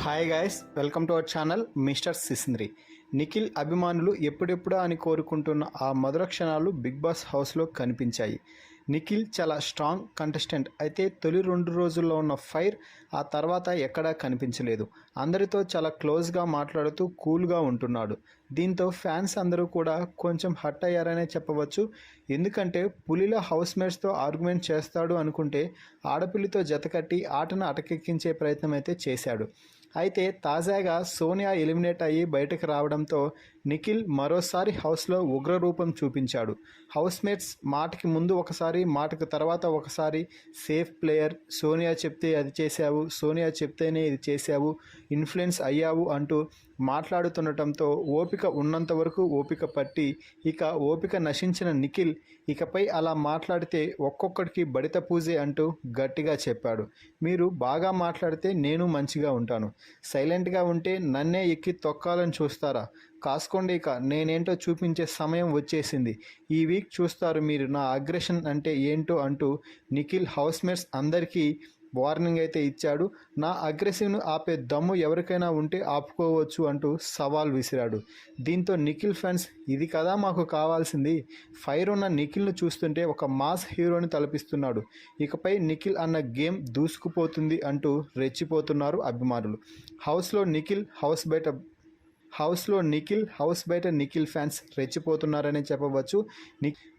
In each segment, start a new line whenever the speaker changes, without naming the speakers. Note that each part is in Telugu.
Hi guys, welcome to our channel mister Sisindri. Nikhil అభిమానులు ఎప్పుడెప్పుడా అని కోరుకుంటున్న ఆ మధుర క్షణాలు బిగ్ బాస్ హౌస్లో కనిపించాయి. నిఖిల్ చాలా స్ట్రాంగ్ కంటెస్టెంట్ అయితే తొలి 2 రోజుల్లో ఉన్న ఫైర్ ఆ తర్వాత ఎక్కడా కనిపించలేదు. అందరితో చాలా క్లోజ్గా మాట్లాడుతూ కూల్గా ఉంటున్నాడు. దీంతో ఫ్యాన్స్ అందరూ కూడా కొంచెం హర్ట్ అయ్యారనే చెప్పవచ్చు. ఎందుకంటే పులిలా హౌస్మేట్స్తో ఆర్గ్యుమెంట్ చేస్తాడు అనుకుంటే ఆడపిల్లితో జతకట్టి ఆటను అటకెక్కించే ప్రయత్నం అయితే చేశాడు. అయితే తాజాగా సోనియా ఎలిమినేట్ అయ్యి బయటకు రావడంతో నిఖిల్ మరోసారి హౌస్లో ఉగ్రరూపం చూపించాడు. హౌస్మేట్స్ మాటకి ముందు ఒకసారి, మాటకు తర్వాత ఒకసారి సేఫ్ ప్లేయర్, సోనియా చెప్తే అది చేశావు, సోనియా చెప్తేనే ఇది చేశావు, ఇన్ఫ్లుయెన్స్ అయ్యావు అంటూ మాట్లాడుతుండటంతో ఓపిక ఉన్నంత వరకు ఓపిక పట్టి ఇక ఓపిక నశించిన నిఖిల్ ఇకపై అలా మాట్లాడితే ఒక్కొక్కడికి బడిత పూజే అంటూ గట్టిగా చెప్పాడు. మీరు బాగా మాట్లాడితే నేను మంచిగా ఉంటాను, సైలెంట్గా ఉంటే నన్నే ఎక్కి తొక్కాలని చూస్తారా? కాసుకోండి, ఇక నేనేంటో చూపించే సమయం వచ్చేసింది. ఈ వీక్ చూస్తారు మీరు నా అగ్రెషన్ అంటే ఏంటో అంటూ నిఖిల్ హౌస్మేట్స్ అందరికీ వార్నింగ్ అయితే ఇచ్చాడు. నా అగ్రెసివ్ను ఆపే దమ్ము ఎవరికైనా ఉంటే ఆపుకోవచ్చు అంటూ సవాల్ విసిరాడు. దీంతో నిఖిల్ ఫ్యాన్స్ ఇది కదా మాకు కావాల్సింది, ఫైర్ ఉన్న నిఖిల్ను చూస్తుంటే ఒక మాస్ హీరోని తలపిస్తున్నాడు, ఇకపై నిఖిల్ అన్న గేమ్ దూసుకుపోతుంది అంటూ రెచ్చిపోతున్నారు అభిమానులు. హౌస్లో నిఖిల్ హౌస్ బయట నిఖిల్ ఫ్యాన్స్ రెచ్చిపోతున్నారని చెప్పవచ్చు.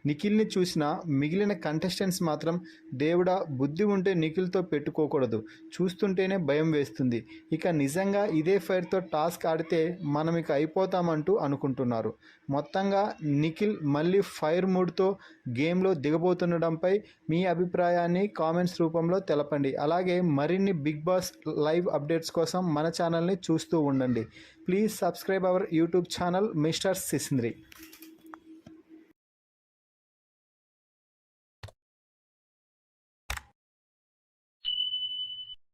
నిఖిల్ని చూసిన మిగిలిన కంటెస్టెంట్స్ మాత్రం దేవుడా బుద్ధి ఉంటే నిఖిల్తో పెట్టుకోకూడదు, చూస్తుంటేనే భయం వేస్తుంది, ఇక నిజంగా ఇదే ఫైర్తో టాస్క్ ఆడితే మనం ఇక అయిపోతామంటూ అనుకుంటున్నారు. మొత్తంగా నిఖిల్ మళ్ళీ ఫైర్ మూడ్తో గేమ్లో దిగబోతుండడంపై మీ అభిప్రాయాన్ని కామెంట్స్ రూపంలో తెలపండి. అలాగే మరిన్ని బిగ్ బాస్ లైవ్ అప్డేట్స్ కోసం మన ఛానల్ని చూస్తూ ఉండండి. Please subscribe our YouTube channel mister సిసింద్రి.